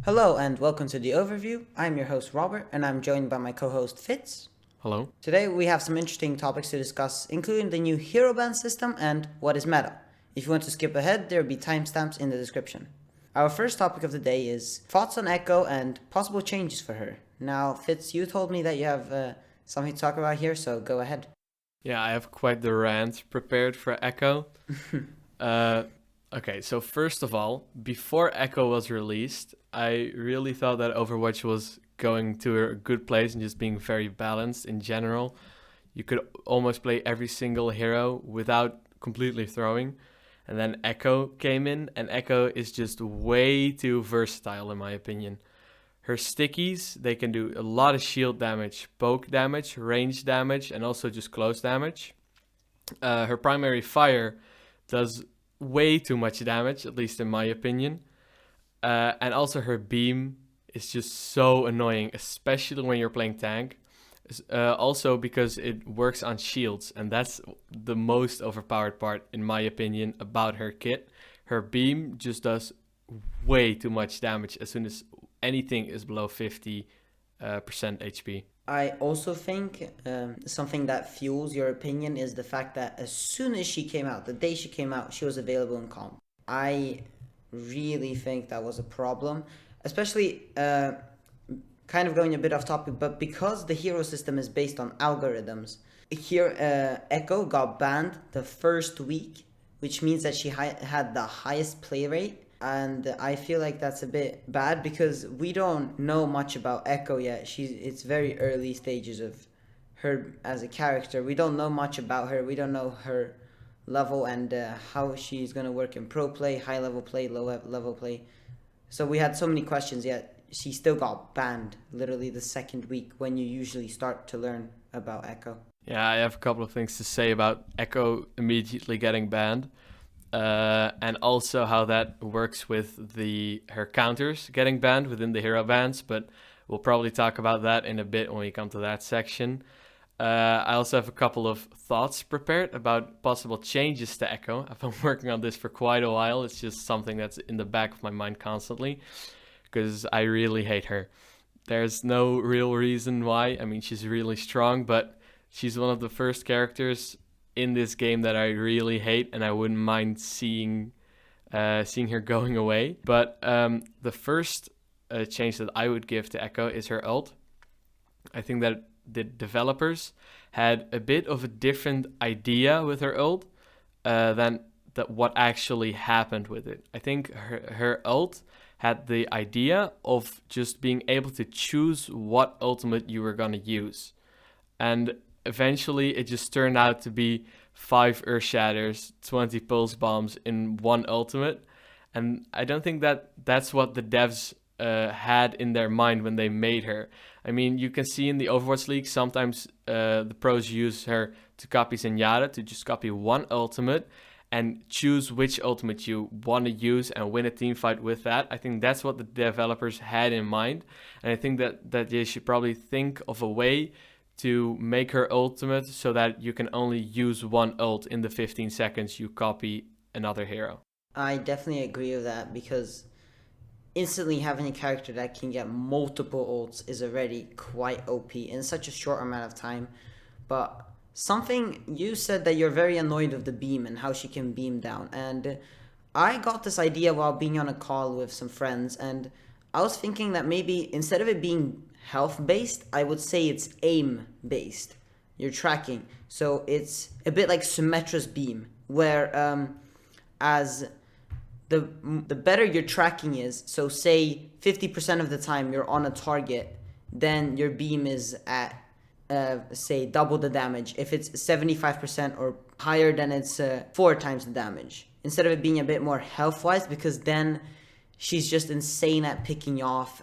Hello and welcome to the overview. I'm your host Robert and I'm joined by my co-host Fitz. Hello. Today we have some interesting topics to discuss, including the new hero band system and what is meta. If you want to skip ahead, there will be timestamps in the description. Our first topic of the day is thoughts on Echo and possible changes for her. Now, Fitz, you told me that you have something to talk about here, so go ahead. Yeah, I have quite the rant prepared for Echo. uh, okay, so first of all, before Echo was released, I really thought that Overwatch was going to a good place and just being very balanced in general. You could almost play every single hero without completely throwing. And then Echo came in, and Echo is just way too versatile in my opinion. Her stickies, they can do a lot of shield damage, poke damage, range damage, and also just close damage. Her primary fire does way too much damage, at least in my opinion. And also her beam is just so annoying, especially when you're playing tank. Also because it works on shields, and that's the most overpowered part, in my opinion, about her kit. Her beam just does way too much damage as soon as anything is below 50% HP. I also think something that fuels your opinion is the fact that as soon as she came out, the day she came out, she was available in comp. I really think that was a problem, especially kind of going a bit off topic, but because the hero system is based on algorithms, here Echo got banned the first week, which means that she had the highest play rate. And I feel like that's a bit bad because we don't know much about Echo yet. It's very early stages of her as a character. We don't know much about her. We don't know her level and how she's gonna work in pro play, high level play, low level play. So we had so many questions, yet she still got banned literally the second week when you usually start to learn about Echo. Yeah, I have a couple of things to say about Echo immediately getting banned. And also how that works with her counters getting banned within the hero bans, but we'll probably talk about that in a bit when we come to that section. I also have a couple of thoughts prepared about possible changes to Echo. I've been working on this for quite a while. It's just something that's in the back of my mind constantly because I really hate her. There's no real reason why. I mean, she's really strong, but she's one of the first characters in this game that I really hate, and I wouldn't mind seeing her going away. But the first change that I would give to Echo is her ult. I think that the developers had a bit of a different idea with her ult than what actually happened with it. I think her ult had the idea of just being able to choose what ultimate you were going to use. And eventually it just turned out to be 5 Earth Shatters, 20 Pulse Bombs in one ultimate. And I don't think that that's what the devs had in their mind when they made her. I mean, you can see in the Overwatch League, sometimes the pros use her to copy Zenyatta, to just copy one ultimate and choose which ultimate you want to use and win a team fight with that. I think that's what the developers had in mind. And I think that they should probably think of a way to make her ultimate so that you can only use one ult in the 15 seconds you copy another hero. I definitely agree with that because instantly having a character that can get multiple ults is already quite OP in such a short amount of time. But something you said that you're very annoyed with the beam and how she can beam down, and I got this idea while being on a call with some friends, and I was thinking that maybe instead of it being health based, I would say it's aim based. You're tracking, so it's a bit like Symmetra's beam, where as the better your tracking is, so say 50% of the time you're on a target, then your beam is at say double the damage. If it's 75% or higher, then it's 4 times the damage. Instead of it being a bit more health wise, because then she's just insane at picking off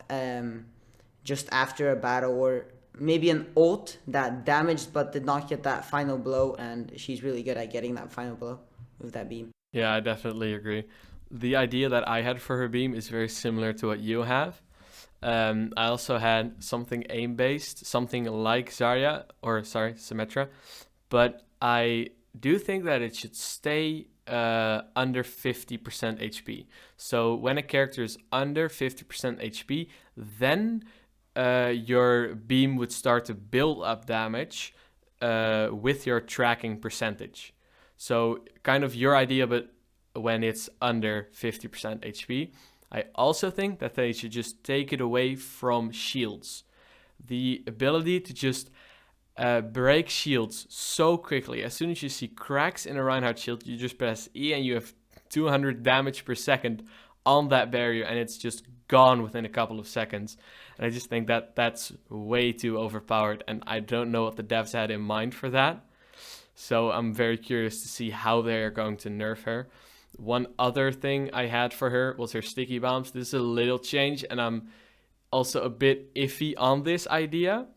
just after a battle, or maybe an ult that damaged but did not get that final blow, and she's really good at getting that final blow with that beam. Yeah, I definitely agree. The idea that I had for her beam is very similar to what you have. I also had something aim based, something like Symmetra, but I do think that it should stay under 50% HP. So when a character is under 50% HP, then your beam would start to build up damage with your tracking percentage. So kind of your idea, but when it's under 50% HP. I also think that they should just take it away from shields. The ability to just break shields so quickly. As soon as you see cracks in a Reinhardt shield, you just press E and you have 200 damage per second on that barrier, and it's just gone within a couple of seconds. And I just think that that's way too overpowered, and I don't know what the devs had in mind for that. So I'm very curious to see how they're going to nerf her. One other thing I had for her was her sticky bombs. This is a little change, and I'm also a bit iffy on this idea,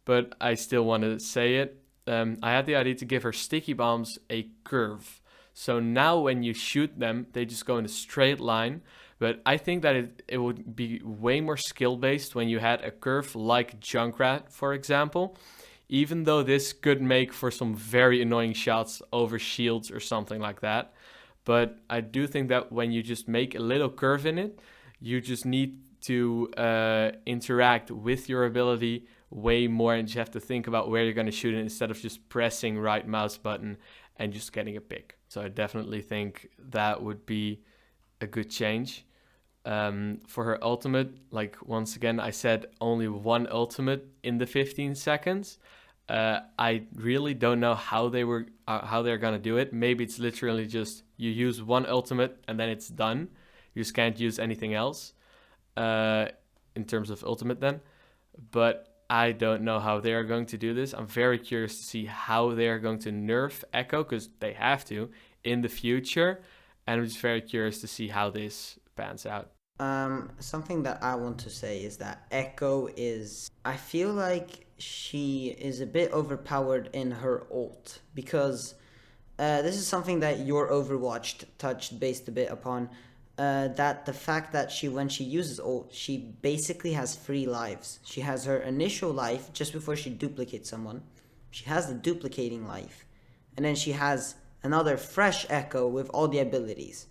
but I still want to say it. I had the idea to give her sticky bombs a curve. So now when you shoot them, they just go in a straight line. But I think that it would be way more skill-based when you had a curve like Junkrat, for example. Even though this could make for some very annoying shots over shields or something like that. But I do think that when you just make a little curve in it, you just need to interact with your ability way more, and you have to think about where you're going to shoot it instead of just pressing right mouse button and just getting a pick. So I definitely think that would be a good change. For her ultimate, like once again, I said only one ultimate in the 15 seconds. I really don't know how they're gonna do it. Maybe it's literally just you use one ultimate and then it's done. You just can't use anything else in terms of ultimate then. But I don't know how they are going to do this. I'm very curious to see how they are going to nerf Echo, because they have to in the future. And I'm just very curious to see how this pans out. Something that I want to say is that Echo is, I feel like she is a bit overpowered in her ult, because this is something that your Overwatch touched based a bit upon, that the fact that when she uses ult, she basically has 3 lives. She has her initial life just before she duplicates someone. She has the duplicating life. And then she has another fresh Echo with all the abilities.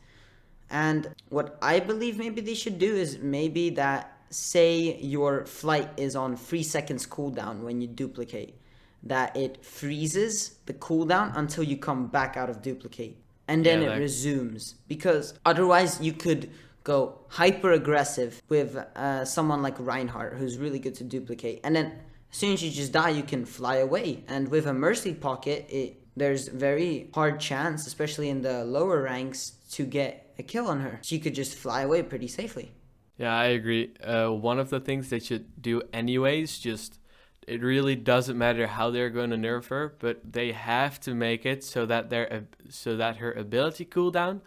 And what I believe maybe they should do is maybe that, say your flight is on 3 seconds cooldown when you duplicate, that it freezes the cooldown until you come back out of duplicate. And then it resumes. Because otherwise you could go hyper aggressive with someone like Reinhardt, who's really good to duplicate. And then as soon as you just die, you can fly away. And with a Mercy Pocket, there's very hard chance, especially in the lower ranks, to get a kill on her. She could just fly away pretty safely. Yeah, I agree. One of the things they should do anyways, it really doesn't matter how they're going to nerf her, but they have to make it so that her ability cooldown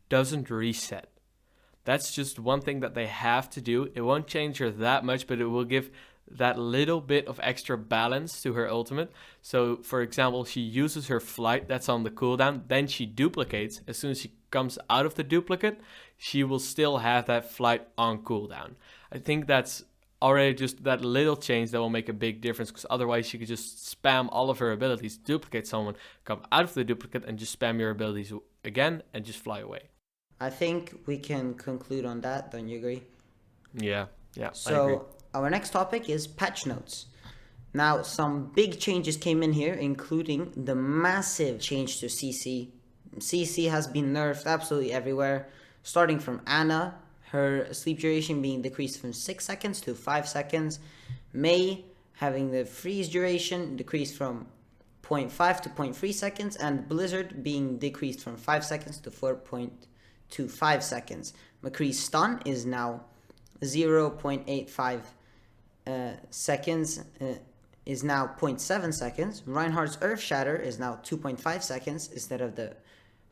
doesn't reset. That's just one thing that they have to do. It won't change her that much, but it will give that little bit of extra balance to her ultimate. So, for example, she uses her flight that's on the cooldown, then she duplicates. As soon as she comes out of the duplicate, she will still have that flight on cooldown. I think that's already just that little change that will make a big difference, because otherwise she could just spam all of her abilities, duplicate someone, come out of the duplicate and just spam your abilities again and just fly away. I think we can conclude on that, don't you agree? Yeah, so I agree. Our next topic is patch notes. Now, some big changes came in here, including the massive change to CC. CC has been nerfed absolutely everywhere, starting from Ana, her sleep duration being decreased from 6 seconds to 5 seconds. Mei having the freeze duration decreased from 0.5 to 0.3 seconds, and Blizzard being decreased from 5 seconds to 4.25 seconds. McCree's stun is now 0.85 seconds, is now 0.7 seconds. Reinhardt's Earth Shatter is now 2.5 seconds instead of the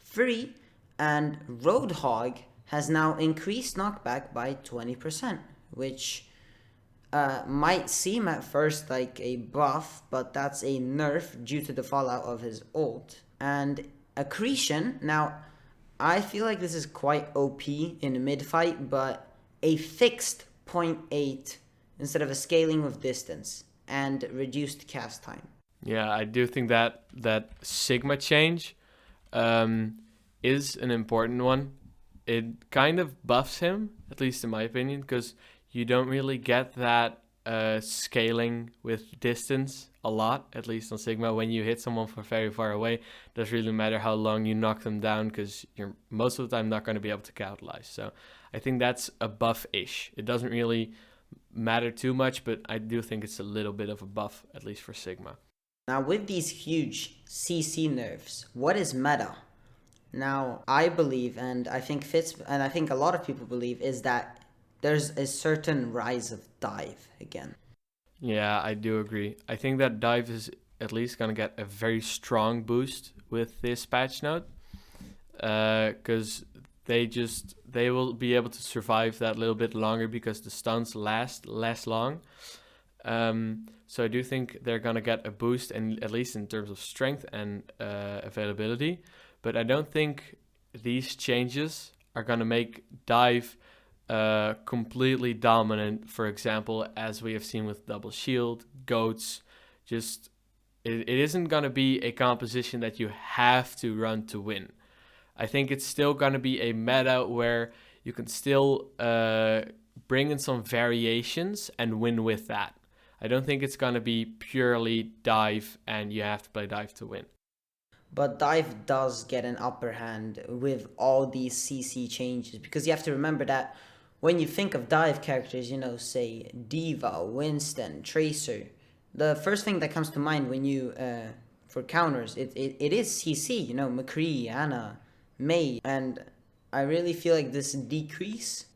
3. And Roadhog has now increased knockback by 20%, which might seem at first like a buff, but that's a nerf due to the fallout of his ult. And Accretion, now I feel like this is quite OP in a mid-fight, but a fixed 0.8 instead of a scaling with distance, and reduced cast time. Yeah, I do think that Sigma change is an important one. It kind of buffs him, at least in my opinion, because you don't really get that scaling with distance a lot, at least on Sigma. When you hit someone from very far away, it doesn't really matter how long you knock them down, because you're most of the time not going to be able to capitalize. So I think that's a buff-ish. It doesn't really matter too much, but I do think it's a little bit of a buff, at least for Sigma. Now, with these huge CC nerfs, what is meta? Now, I believe, and I think Fitz, and I think a lot of people believe, is that there's a certain rise of dive again. Yeah, I do agree. I think that dive is at least going to get a very strong boost with this patch note, because they will be able to survive that little bit longer because the stuns last less long. So I do think they're going to get a boost, and at least in terms of strength and availability. But I don't think these changes are going to make dive completely dominant, for example, as we have seen with double shield, goats. Just it isn't going to be a composition that you have to run to win. I think it's still going to be a meta where you can still bring in some variations and win with that. I don't think it's going to be purely dive and you have to play dive to win. But dive does get an upper hand with all these CC changes, because you have to remember that when you think of dive characters, say Diva, Winston, Tracer, the first thing that comes to mind when you, for counters, it is CC, McCree, Anna, May, and I really feel like this decrease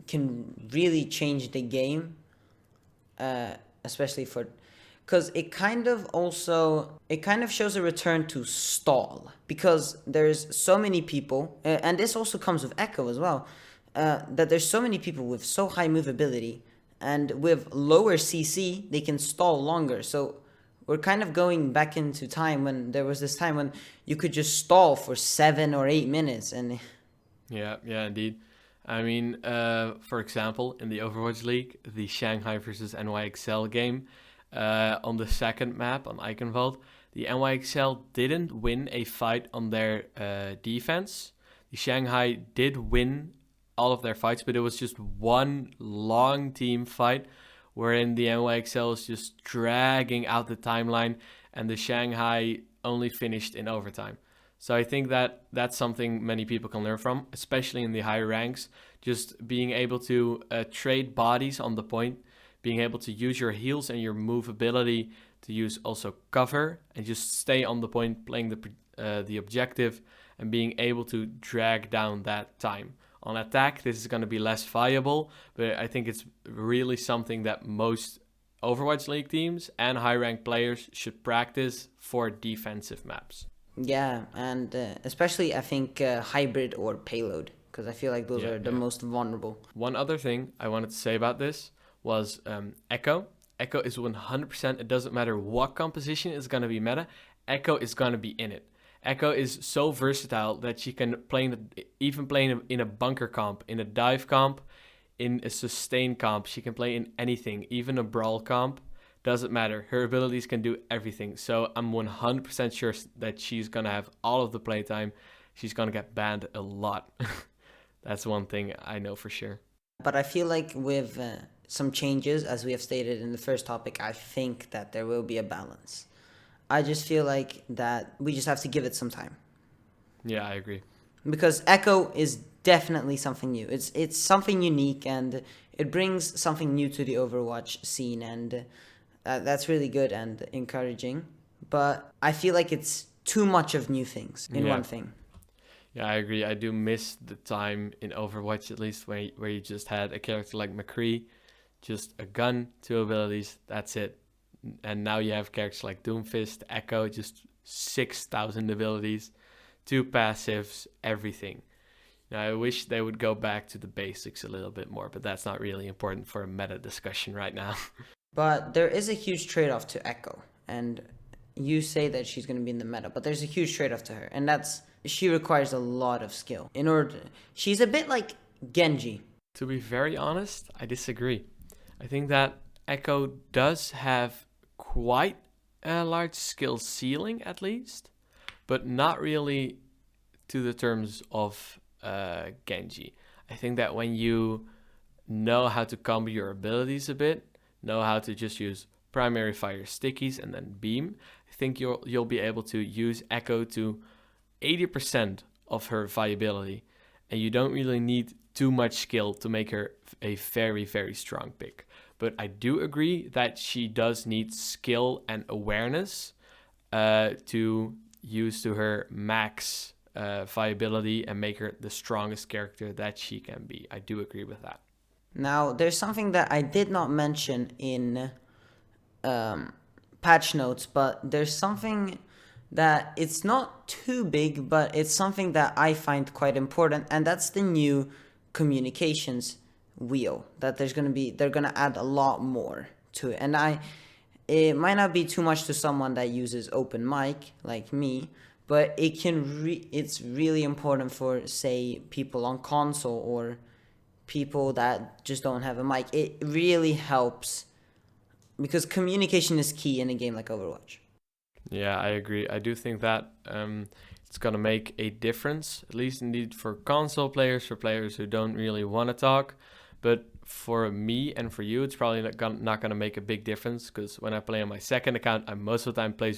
can really change the game, especially because it kind of shows a return to stall, because there's so many people, and this also comes with Echo as well, that there's so many people with so high movability, and with lower CC they can stall longer. So we're kind of going back into time when there was this time when you could just stall for 7 or 8 minutes. And yeah, indeed. I mean, for example, in the Overwatch League, the Shanghai versus NYXL game, on the second map on Eichenwald, the NYXL didn't win a fight on their defense. The Shanghai did win all of their fights, but it was just one long team fight wherein the NYXL is just dragging out the timeline and the Shanghai only finished in overtime. So I think that that's something many people can learn from, especially in the higher ranks. Just being able to trade bodies on the point, being able to use your heals and your movability to use also cover and just stay on the point, playing the objective and being able to drag down that time. On attack, this is going to be less viable, but I think it's really something that most Overwatch League teams and high-ranked players should practice for defensive maps. Yeah, and especially I think hybrid or payload, because I feel like those are the most vulnerable. One other thing I wanted to say about this was Echo. Echo is 100%, it doesn't matter what composition is going to be meta, Echo is going to be in it. Echo is so versatile that she can play in a bunker comp, in a dive comp, in a sustain comp. She can play in anything, even a brawl comp. Doesn't matter. Her abilities can do everything. So I'm 100% sure that she's going to have all of the playtime. She's going to get banned a lot. That's one thing I know for sure. But I feel like with some changes, as we have stated in the first topic, I think that there will be a balance. I just feel like that we just have to give it some time. Yeah, I agree. Because Echo is definitely something new. It's something unique, and it brings something new to the Overwatch scene, and that's really good and encouraging. But I feel like it's too much of new things in one thing. Yeah, I agree. I do miss the time in Overwatch, at least, where you just had a character like McCree, just a gun, 2 abilities, that's it. And now you have characters like Doomfist, Echo, just 6,000 abilities, 2 passives, everything. Now, I wish they would go back to the basics a little bit more, but that's not really important for a meta discussion right now. But there is a huge trade-off to Echo, and you say that she's going to be in the meta, but there's a huge trade-off to her, and that's she requires a lot of skill. She's a bit like Genji. To be very honest, I disagree. I think that Echo does have quite a large skill ceiling, at least, but not really to the terms of Genji. I think that when you know how to combo your abilities a bit, know how to just use primary fire stickies and then beam, I think you'll be able to use Echo to 80% of her viability, and you don't really need too much skill to make her a very, very strong pick. But I do agree that she does need skill and awareness to use to her max viability and make her the strongest character that she can be. I do agree with that. Now, there's something that I did not mention in patch notes, but there's something that it's not too big, but it's something that I find quite important, and that's the new communications wheel that they're gonna add a lot more to it. And it might not be too much to someone that uses open mic like me, but it's really important for, say, people on console or people that just don't have a mic. It really helps because communication is key in a game like Overwatch. Yeah, I agree. I do think that it's going to make a difference, at least indeed for console players, for players who don't really want to talk. But for me and for you, it's probably not going to make a big difference, because when I play on my second account, I most of the time play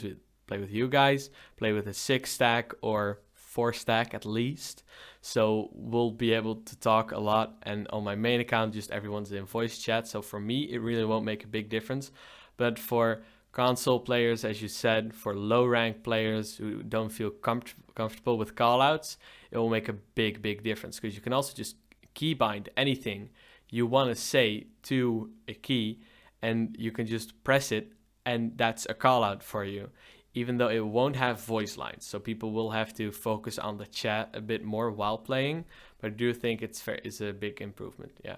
with you guys, play with a 6-stack or 4-stack at least. So we'll be able to talk a lot. And on my main account, just everyone's in voice chat. So for me, it really won't make a big difference. But for console players, as you said, for low rank players who don't feel comfortable with callouts, it will make a big difference, because you can also just keybind anything you want to say to a key, and you can just press it, and that's a callout for you, even though it won't have voice lines. So people will have to focus on the chat a bit more while playing, but I do think it's a big improvement. Yeah.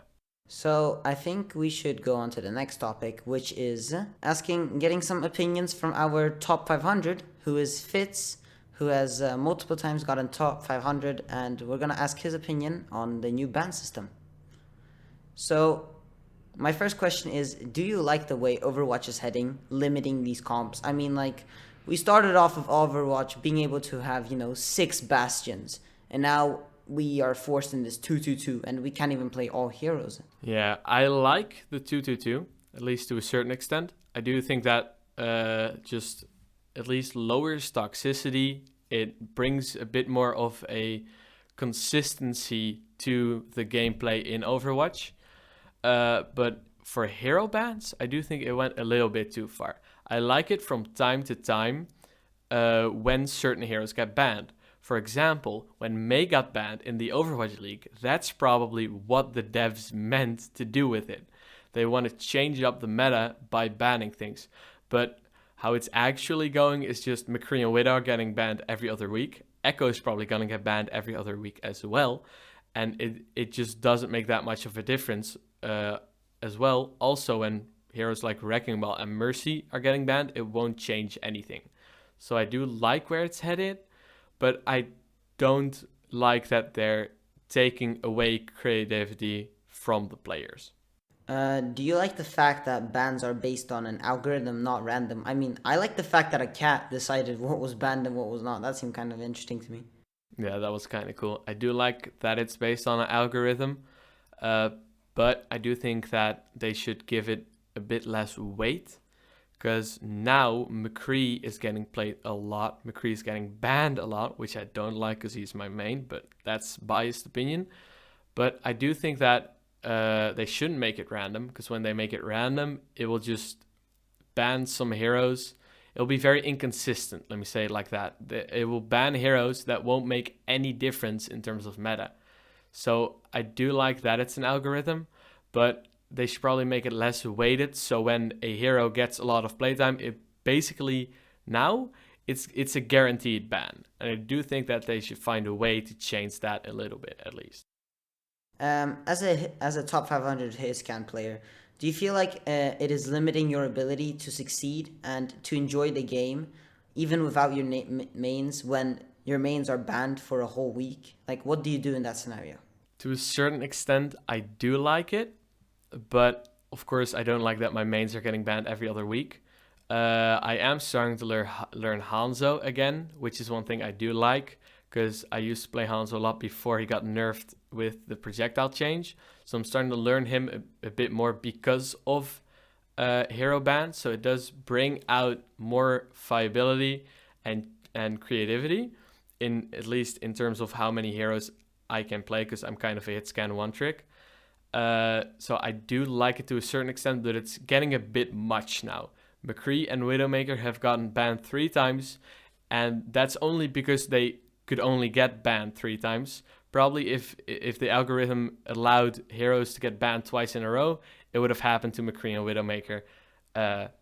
So I think we should go on to the next topic, which is getting some opinions from our top 500, who is Fitz, who has multiple times gotten top 500, and we're gonna ask his opinion on the new ban system. So my first question is, do you like the way Overwatch is heading, limiting these comps? I mean, like, we started off of Overwatch being able to have, 6 bastions, and now we are forced in this 2-2-2, and we can't even play all heroes. Yeah, I like the 2-2-2, at least to a certain extent. I do think that just at least lowers toxicity. It brings a bit more of a consistency to the gameplay in Overwatch. But for hero bans, I do think it went a little bit too far. I like it from time to time when certain heroes get banned. For example, when Mei got banned in the Overwatch League, that's probably what the devs meant to do with it. They want to change up the meta by banning things. But how it's actually going is just McCree and Widow getting banned every other week. Echo is probably going to get banned every other week as well. And it just doesn't make that much of a difference as well. Also, when heroes like Wrecking Ball and Mercy are getting banned, it won't change anything. So I do like where it's headed, but I don't like that they're taking away creativity from the players. Do you like the fact that bans are based on an algorithm, not random? I mean, I like the fact that a cat decided what was banned and what was not. That seemed kind of interesting to me. Yeah, that was kind of cool. I do like that it's based on an algorithm, but I do think that they should give it a bit less weight, because now McCree is getting played a lot. McCree is getting banned a lot, which I don't like because he's my main, but that's biased opinion. But I do think that they shouldn't make it random, because when they make it random, it will just ban some heroes. It'll be very inconsistent, let me say it like that. It will ban heroes that won't make any difference in terms of meta. So I do like that it's an algorithm, but they should probably make it less weighted, so when a hero gets a lot of playtime, it basically now it's a guaranteed ban. And I do think that they should find a way to change that a little bit at least. As a top 500 hitscan player, do you feel like it is limiting your ability to succeed and to enjoy the game, even without your mains, when your mains are banned for a whole week? Like, what do you do in that scenario? To a certain extent, I do like it, but of course, I don't like that my mains are getting banned every other week. I am starting to learn Hanzo again, which is one thing I do like, because I used to play Hanzo a lot before he got nerfed with the projectile change. So I'm starting to learn him a bit more because of hero bans. So it does bring out more viability and creativity, in at least in terms of how many heroes I can play, because I'm kind of a hit scan one trick. So I do like it to a certain extent, but it's getting a bit much now. McCree and Widowmaker have gotten banned 3 times, and that's only because they could only get banned 3 times. Probably if the algorithm allowed heroes to get banned twice in a row, it would have happened to McCree and Widowmaker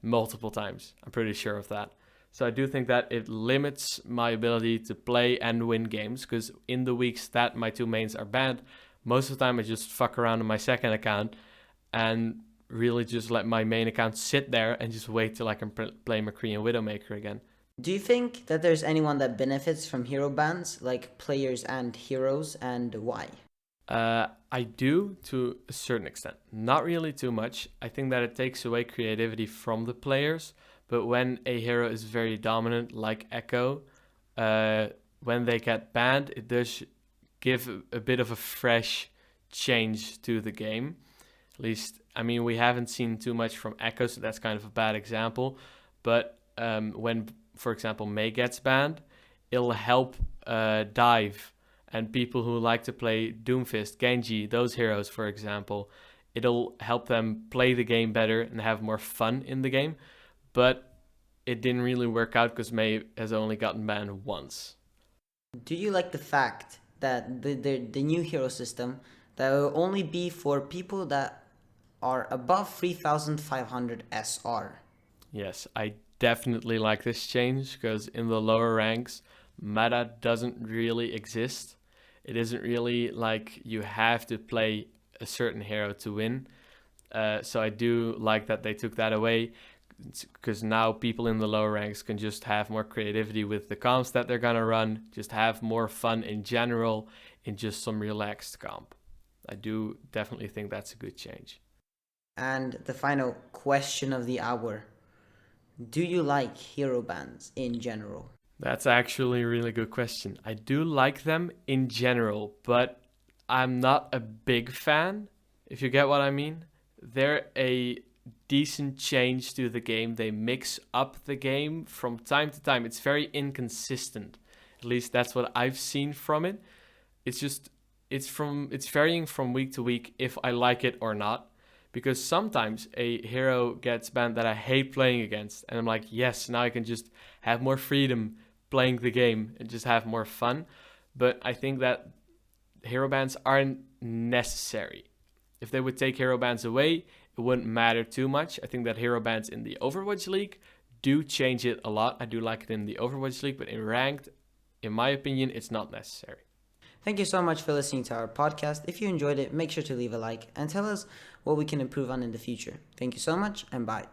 multiple times. I'm pretty sure of that. So I do think that it limits my ability to play and win games, because in the weeks that my 2 mains are banned, most of the time I just fuck around on my second account and really just let my main account sit there and just wait till I can play McCree and Widowmaker again. Do you think that there's anyone that benefits from hero bans, like players and heroes, and why? I do, to a certain extent. Not really too much. I think that it takes away creativity from the players, but when a hero is very dominant, like Echo, when they get banned, it does give a bit of a fresh change to the game. At least, I mean, we haven't seen too much from Echo, so that's kind of a bad example. But when, for example, Mei gets banned, it'll help Dive and people who like to play Doomfist, Genji, those heroes, for example. It'll help them play the game better and have more fun in the game. But it didn't really work out because Mei has only gotten banned once. Do you like the fact that the new hero system that will only be for people that are above 3500 SR? Yes, I definitely like this change, because in the lower ranks, meta doesn't really exist. It isn't really like you have to play a certain hero to win. So I do like that they took that away, because now people in the lower ranks can just have more creativity with the comps that they're gonna run, just have more fun in general in just some relaxed comp. I do definitely think that's a good change. And the final question of the hour. Do you like hero bans in general? That's actually a really good question. I do like them in general, but I'm not a big fan, if you get what I mean. They're a decent change to the game. They mix up the game from time to time. It's very inconsistent. At least that's what I've seen from it. It's varying from week to week if I like it or not. Because sometimes a hero gets banned that I hate playing against, and I'm like, yes, now I can just have more freedom playing the game and just have more fun. But I think that hero bans aren't necessary. If they would take hero bans away, it wouldn't matter too much. I think that hero bans in the Overwatch League do change it a lot. I do like it in the Overwatch League, but in ranked, in my opinion, it's not necessary. Thank you so much for listening to our podcast. If you enjoyed it, make sure to leave a like and tell us what we can improve on in the future. Thank you so much, and bye.